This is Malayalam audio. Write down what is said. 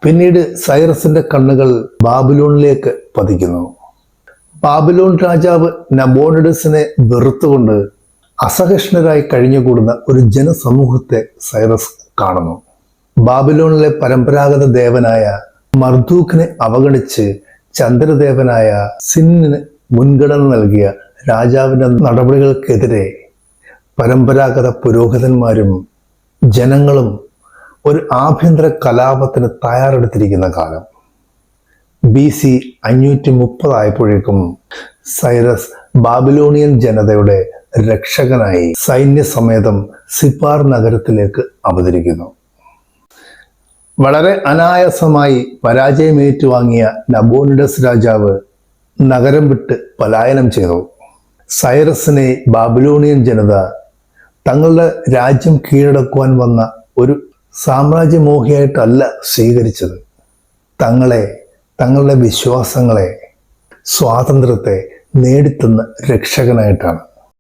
പിന്നീട് സൈറസിന്റെ കണ്ണുകൾ ബാബിലോണിലേക്ക് പതിക്കുന്നു. ബാബിലോൺ രാജാവ് നബോണിഡസിനെ വെറുത്തുകൊണ്ട് അസഹിഷ്ണുരായി കഴിഞ്ഞുകൂടുന്ന ഒരു ജനസമൂഹത്തെ സൈറസ് കാണുന്നു. ബാബിലോണിലെ പരമ്പരാഗത ദേവനായ മർദൂക്കിനെ അവഗണിച്ച് ചന്ദ്രദേവനായ സിന്നിന് മുൻഗണന നൽകിയ രാജാവിന്റെ നടപടികൾക്കെതിരെ പരമ്പരാഗത പുരോഹിതന്മാരും ജനങ്ങളും ഒരു ആഭ്യന്തര കലാപത്തിന് തയ്യാറെടുത്തിരിക്കുന്ന കാലം. BC 530 ആയപ്പോഴേക്കും സൈറസ് ബാബിലോണിയൻ ജനതയുടെ രക്ഷകനായി സൈന്യസമേതം സിപ്പാർ നഗരത്തിലേക്ക് അവതരിക്കുന്നു. വളരെ അനായാസമായി പരാജയമേറ്റുവാങ്ങിയ നബോണിഡസ് രാജാവ് നഗരം വിട്ട് പലായനം ചെയ്തു. സൈറസിനെ ബാബിലോണിയൻ ജനത തങ്ങളുടെ രാജ്യം കീഴടക്കുവാൻ വന്ന ഒരു സാമ്രാജ്യമോഹിയായിട്ടല്ല സ്വീകരിച്ചത്. തങ്ങളുടെ വിശ്വാസങ്ങളെ, സ്വാതന്ത്ര്യത്തെ നേടിത്തന്ന രക്ഷകനായിട്ടാണ്.